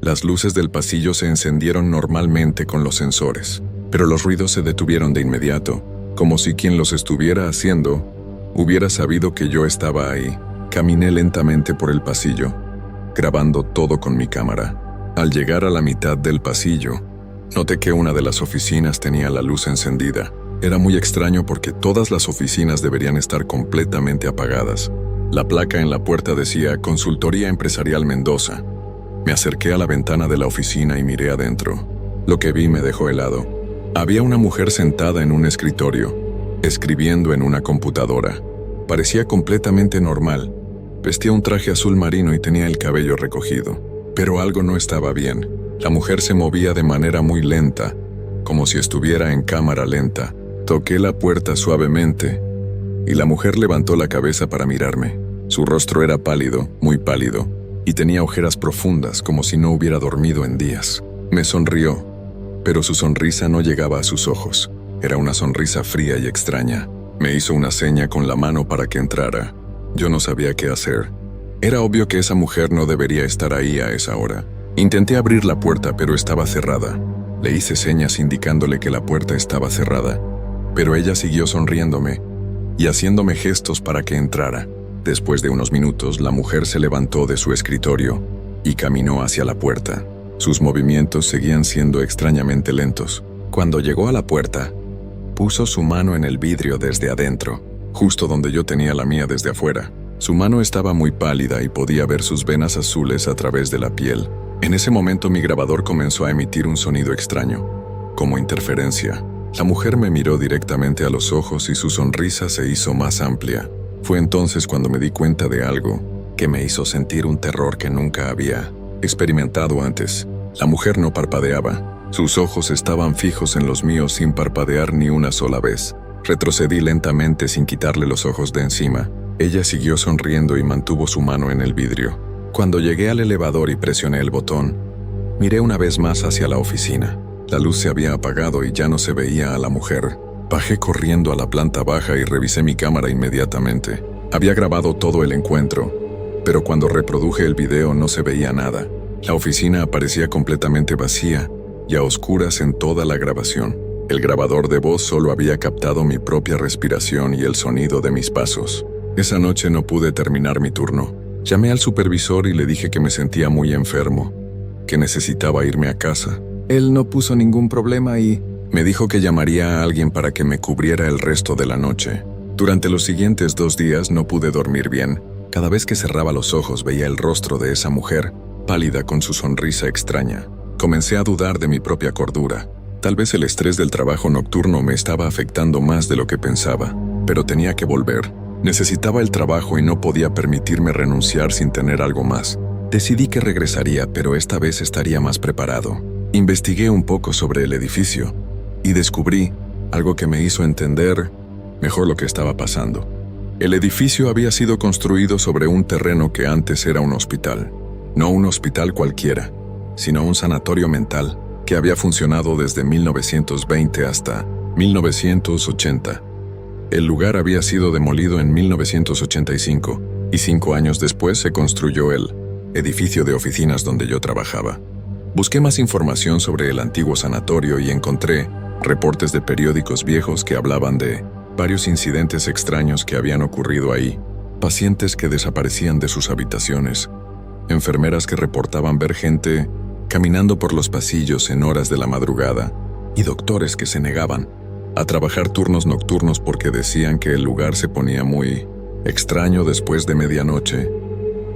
las luces del pasillo se encendieron normalmente con los sensores, pero los ruidos se detuvieron de inmediato, como si quien los estuviera haciendo hubiera sabido que yo estaba ahí. Caminé lentamente por el pasillo, grabando todo con mi cámara. Al llegar a la mitad del pasillo, noté que una de las oficinas tenía la luz encendida. Era muy extraño porque todas las oficinas deberían estar completamente apagadas. La placa en la puerta decía Consultoría Empresarial Mendoza. Me acerqué a la ventana de la oficina y miré adentro. Lo que vi me dejó helado. Había una mujer sentada en un escritorio, escribiendo en una computadora. Parecía completamente normal. Vestía un traje azul marino y tenía el cabello recogido. Pero algo no estaba bien. La mujer se movía de manera muy lenta, como si estuviera en cámara lenta. Toqué la puerta suavemente, y la mujer levantó la cabeza para mirarme. Su rostro era pálido, muy pálido, y tenía ojeras profundas, como si no hubiera dormido en días. Me sonrió, pero su sonrisa no llegaba a sus ojos. Era una sonrisa fría y extraña. Me hizo una seña con la mano para que entrara. Yo no sabía qué hacer. Era obvio que esa mujer no debería estar ahí a esa hora. Intenté abrir la puerta, pero estaba cerrada. Le hice señas indicándole que la puerta estaba cerrada, pero ella siguió sonriéndome y haciéndome gestos para que entrara. Después de unos minutos, la mujer se levantó de su escritorio y caminó hacia la puerta. Sus movimientos seguían siendo extrañamente lentos. Cuando llegó a la puerta, puso su mano en el vidrio desde adentro, justo donde yo tenía la mía desde afuera. Su mano estaba muy pálida y podía ver sus venas azules a través de la piel. En ese momento mi grabador comenzó a emitir un sonido extraño, como interferencia. La mujer me miró directamente a los ojos y su sonrisa se hizo más amplia. Fue entonces cuando me di cuenta de algo. que me hizo sentir un terror que nunca había experimentado antes. La mujer no parpadeaba. Sus ojos estaban fijos en los míos sin parpadear ni una sola vez. Retrocedí lentamente sin quitarle los ojos de encima. Ella siguió sonriendo y mantuvo su mano en el vidrio. Cuando llegué al elevador y presioné el botón, miré una vez más hacia la oficina. La luz se había apagado y ya no se veía a la mujer. Bajé corriendo a la planta baja y revisé mi cámara inmediatamente. Había grabado todo el encuentro, pero cuando reproduje el video no se veía nada. La oficina aparecía completamente vacía y a oscuras en toda la grabación. El grabador de voz solo había captado mi propia respiración y el sonido de mis pasos. Esa noche no pude terminar mi turno. Llamé al supervisor y le dije que me sentía muy enfermo, que necesitaba irme a casa. Él no puso ningún problema y me dijo que llamaría a alguien para que me cubriera el resto de la noche. Durante los siguientes 2 días no pude dormir bien. Cada vez que cerraba los ojos veía el rostro de esa mujer, pálida con su sonrisa extraña. Comencé a dudar de mi propia cordura. Tal vez el estrés del trabajo nocturno me estaba afectando más de lo que pensaba, pero tenía que volver. Necesitaba el trabajo y no podía permitirme renunciar sin tener algo más. Decidí que regresaría, pero esta vez estaría más preparado. Investigué un poco sobre el edificio y descubrí algo que me hizo entender mejor lo que estaba pasando. El edificio había sido construido sobre un terreno que antes era un hospital. No un hospital cualquiera, sino un sanatorio mental que había funcionado desde 1920 hasta 1980. El lugar había sido demolido en 1985 y 5 años después se construyó el edificio de oficinas donde yo trabajaba. Busqué más información sobre el antiguo sanatorio y encontré reportes de periódicos viejos que hablaban de varios incidentes extraños que habían ocurrido ahí, pacientes que desaparecían de sus habitaciones, enfermeras que reportaban ver gente caminando por los pasillos en horas de la madrugada y doctores que se negaban a trabajar turnos nocturnos porque decían que el lugar se ponía muy extraño después de medianoche.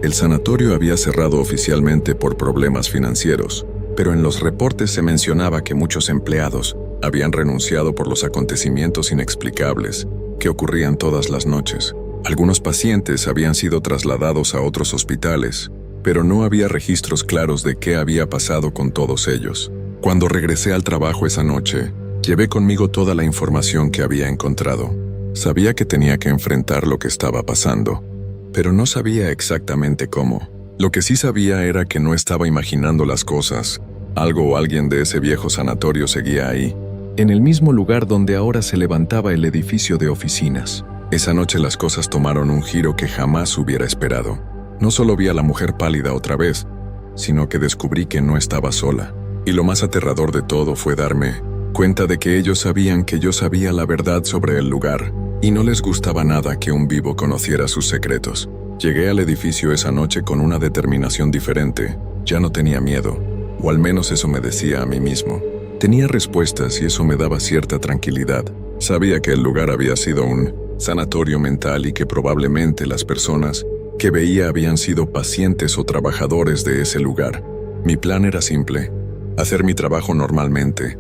El sanatorio había cerrado oficialmente por problemas financieros, pero en los reportes se mencionaba que muchos empleados habían renunciado por los acontecimientos inexplicables que ocurrían todas las noches. Algunos pacientes habían sido trasladados a otros hospitales, pero no había registros claros de qué había pasado con todos ellos. Cuando regresé al trabajo esa noche, llevé conmigo toda la información que había encontrado. Sabía que tenía que enfrentar lo que estaba pasando, pero no sabía exactamente cómo. Lo que sí sabía era que no estaba imaginando las cosas. Algo o alguien de ese viejo sanatorio seguía ahí, en el mismo lugar donde ahora se levantaba el edificio de oficinas. Esa noche las cosas tomaron un giro que jamás hubiera esperado. No solo vi a la mujer pálida otra vez, sino que descubrí que no estaba sola. Y lo más aterrador de todo fue darme cuenta de que ellos sabían que yo sabía la verdad sobre el lugar, y no les gustaba nada que un vivo conociera sus secretos. Llegué al edificio esa noche con una determinación diferente. Ya no tenía miedo, o al menos eso me decía a mí mismo. Tenía respuestas y eso me daba cierta tranquilidad. Sabía que el lugar había sido un sanatorio mental y que probablemente las personas que veía habían sido pacientes o trabajadores de ese lugar. Mi plan era simple: hacer mi trabajo normalmente.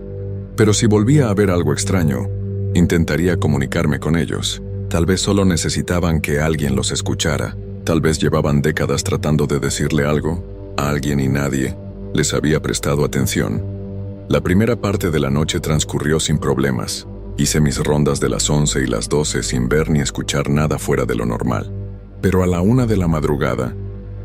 Pero si volvía a ver algo extraño, intentaría comunicarme con ellos. Tal vez solo necesitaban que alguien los escuchara. Tal vez llevaban décadas tratando de decirle algo a alguien y nadie les había prestado atención. La primera parte de la noche transcurrió sin problemas. Hice mis rondas de las 11 y las 12 sin ver ni escuchar nada fuera de lo normal. Pero a la 1 de la madrugada,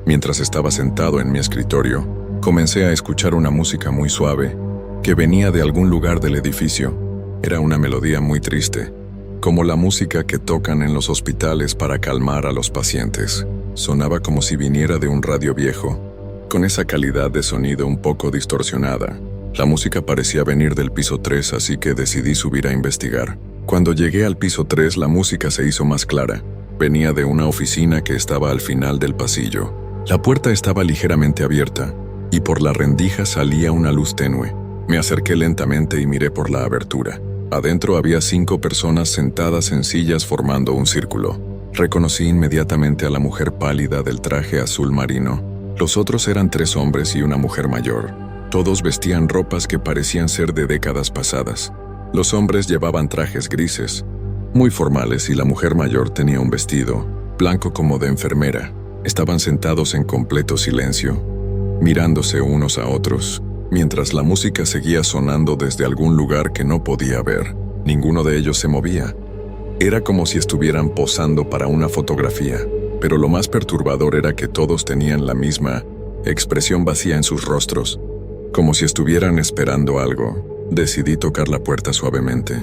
mientras estaba sentado en mi escritorio, comencé a escuchar una música muy suave que venía de algún lugar del edificio. Era una melodía muy triste, como la música que tocan en los hospitales para calmar a los pacientes. Sonaba como si viniera de un radio viejo, con esa calidad de sonido un poco distorsionada. La música parecía venir del piso 3, así que decidí subir a investigar. Cuando llegué al piso 3, la música se hizo más clara. Venía de una oficina que estaba al final del pasillo. La puerta estaba ligeramente abierta, y por la rendija salía una luz tenue. Me acerqué lentamente y miré por la abertura. Adentro había 5 personas sentadas en sillas formando un círculo. Reconocí inmediatamente a la mujer pálida del traje azul marino. Los otros eran 3 hombres y una mujer mayor. Todos vestían ropas que parecían ser de décadas pasadas. Los hombres llevaban trajes grises, muy formales, y la mujer mayor tenía un vestido, blanco como de enfermera. Estaban sentados en completo silencio, mirándose unos a otros, mientras la música seguía sonando desde algún lugar que no podía ver. Ninguno de ellos se movía. Era como si estuvieran posando para una fotografía, pero lo más perturbador era que todos tenían la misma expresión vacía en sus rostros, como si estuvieran esperando algo. Decidí tocar la puerta suavemente.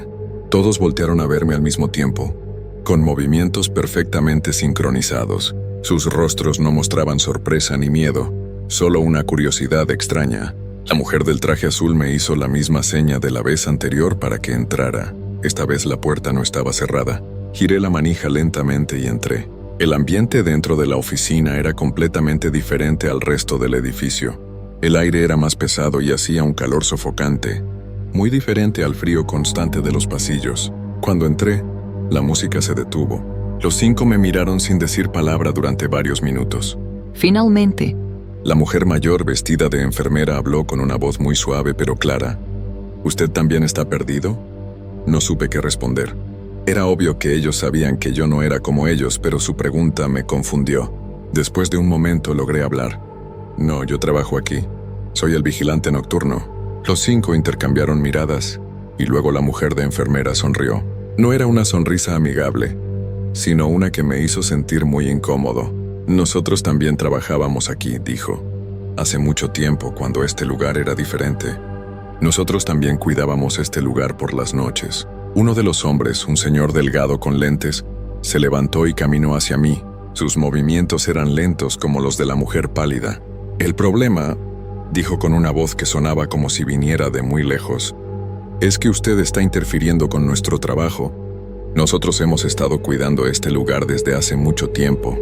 Todos voltearon a verme al mismo tiempo, con movimientos perfectamente sincronizados. Sus rostros no mostraban sorpresa ni miedo, solo una curiosidad extraña. La mujer del traje azul me hizo la misma seña de la vez anterior para que entrara. Esta vez la puerta no estaba cerrada. Giré la manija lentamente y entré. El ambiente dentro de la oficina era completamente diferente al resto del edificio. El aire era más pesado y hacía un calor sofocante, muy diferente al frío constante de los pasillos. Cuando entré, la música se detuvo. Los 5 me miraron sin decir palabra durante varios minutos. Finalmente. La mujer mayor vestida de enfermera habló con una voz muy suave pero clara. ¿Usted también está perdido? No supe qué responder. Era obvio que ellos sabían que yo no era como ellos, pero su pregunta me confundió. Después de un momento logré hablar. No, yo trabajo aquí. Soy el vigilante nocturno. Los 5 intercambiaron miradas, y luego la mujer de enfermera sonrió. No era una sonrisa amigable, sino una que me hizo sentir muy incómodo. Nosotros también trabajábamos aquí, dijo. Hace mucho tiempo, cuando este lugar era diferente. Nosotros también cuidábamos este lugar por las noches. Uno de los hombres, un señor delgado con lentes, se levantó y caminó hacia mí. Sus movimientos eran lentos como los de la mujer pálida. El problema, dijo con una voz que sonaba como si viniera de muy lejos, es que usted está interfiriendo con nuestro trabajo. Nosotros hemos estado cuidando este lugar desde hace mucho tiempo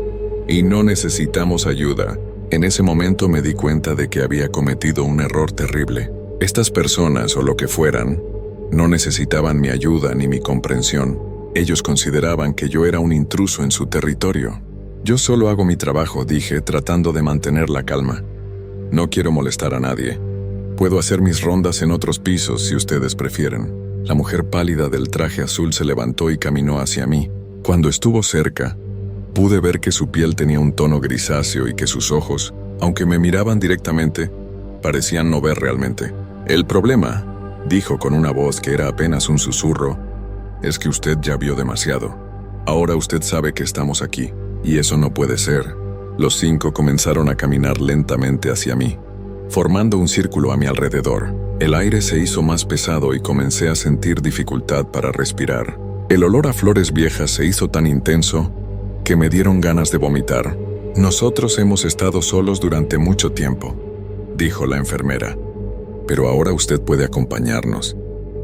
y no necesitamos ayuda. En ese momento me di cuenta de que había cometido un error terrible. Estas personas, o lo que fueran, no necesitaban mi ayuda ni mi comprensión. Ellos consideraban que yo era un intruso en su territorio. Yo solo hago mi trabajo, dije, tratando de mantener la calma. No quiero molestar a nadie. Puedo hacer mis rondas en otros pisos si ustedes prefieren. La mujer pálida del traje azul se levantó y caminó hacia mí. Cuando estuvo cerca, pude ver que su piel tenía un tono grisáceo y que sus ojos, aunque me miraban directamente, parecían no ver realmente. El problema, dijo con una voz que era apenas un susurro, es que usted ya vio demasiado. Ahora usted sabe que estamos aquí, y eso no puede ser. Los 5 comenzaron a caminar lentamente hacia mí, formando un círculo a mi alrededor. El aire se hizo más pesado y comencé a sentir dificultad para respirar. El olor a flores viejas se hizo tan intenso que me dieron ganas de vomitar. Nosotros hemos estado solos durante mucho tiempo, dijo la enfermera. Pero ahora usted puede acompañarnos.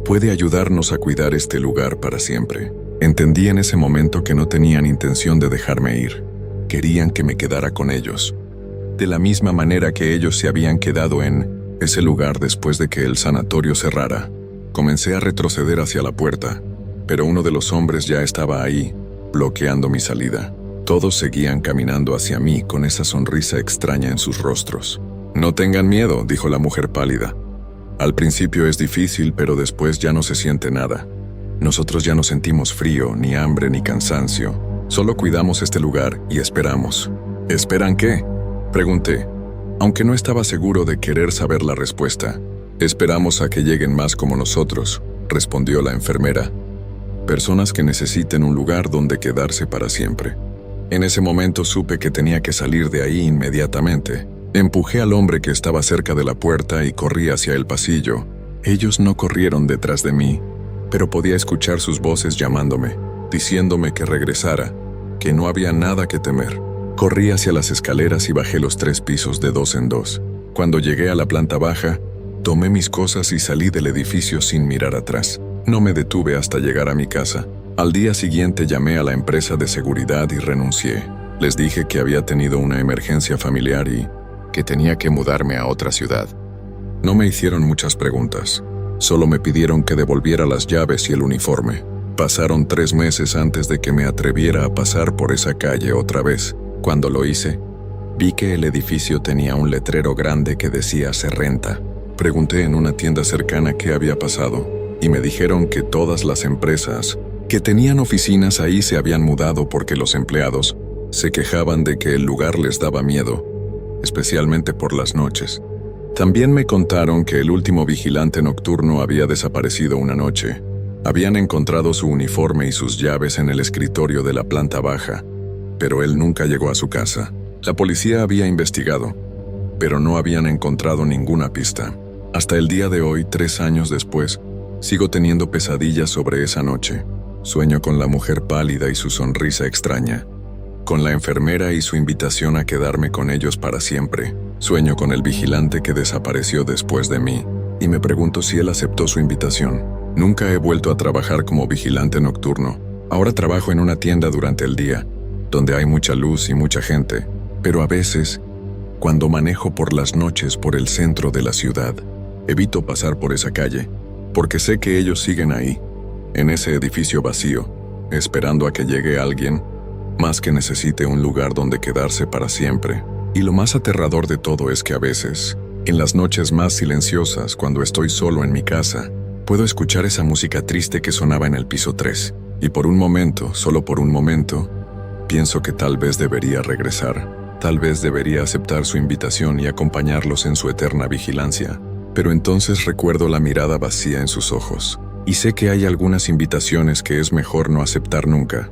Puede ayudarnos a cuidar este lugar para siempre. Entendí en ese momento que no tenían intención de dejarme ir. Querían que me quedara con ellos. De la misma manera que ellos se habían quedado en ese lugar después de que el sanatorio cerrara. Comencé a retroceder hacia la puerta, pero uno de los hombres ya estaba ahí, bloqueando mi salida. Todos seguían caminando hacia mí con esa sonrisa extraña en sus rostros. No tengan miedo, dijo la mujer pálida. Al principio es difícil, pero después ya no se siente nada. Nosotros ya no sentimos frío, ni hambre, ni cansancio. Solo cuidamos este lugar y esperamos. ¿Esperan qué?, pregunté, aunque no estaba seguro de querer saber la respuesta. Esperamos a que lleguen más como nosotros, respondió la enfermera. Personas que necesiten un lugar donde quedarse para siempre. En ese momento supe que tenía que salir de ahí inmediatamente. Empujé al hombre que estaba cerca de la puerta y corrí hacia el pasillo. Ellos no corrieron detrás de mí, pero podía escuchar sus voces llamándome, diciéndome que regresara, que no había nada que temer. Corrí hacia las escaleras y bajé los 3 pisos de 2 en 2. Cuando llegué a la planta baja, tomé mis cosas y salí del edificio sin mirar atrás. No me detuve hasta llegar a mi casa. Al día siguiente llamé a la empresa de seguridad y renuncié. Les dije que había tenido una emergencia familiar y que tenía que mudarme a otra ciudad. No me hicieron muchas preguntas. Solo me pidieron que devolviera las llaves y el uniforme. Pasaron 3 meses antes de que me atreviera a pasar por esa calle otra vez. Cuando lo hice, vi que el edificio tenía un letrero grande que decía "Se renta". Pregunté en una tienda cercana qué había pasado, y me dijeron que todas las empresas que tenían oficinas ahí se habían mudado porque los empleados Se quejaban de que el lugar les daba miedo, especialmente por las noches. También me contaron que el último vigilante nocturno había desaparecido una noche. Habían encontrado su uniforme y sus llaves en el escritorio de la planta baja, pero él nunca llegó a su casa. La policía había investigado, pero no habían encontrado ninguna pista. Hasta el día de hoy, 3 años después, sigo teniendo pesadillas sobre esa noche. Sueño con la mujer pálida y su sonrisa extraña, con la enfermera y su invitación a quedarme con ellos para siempre. Sueño con el vigilante que desapareció después de mí, y me pregunto si él aceptó su invitación. Nunca he vuelto a trabajar como vigilante nocturno. Ahora trabajo en una tienda durante el día, donde hay mucha luz y mucha gente, pero a veces, cuando manejo por las noches por el centro de la ciudad, evito pasar por esa calle, porque sé que ellos siguen ahí, en ese edificio vacío, esperando a que llegue alguien, más que necesite un lugar donde quedarse para siempre. Y lo más aterrador de todo es que a veces, en las noches más silenciosas, cuando estoy solo en mi casa, puedo escuchar esa música triste que sonaba en el piso 3, y por un momento, solo por un momento, pienso que tal vez debería regresar, tal vez debería aceptar su invitación y acompañarlos en su eterna vigilancia. Pero entonces recuerdo la mirada vacía en sus ojos, y sé que hay algunas invitaciones que es mejor no aceptar nunca.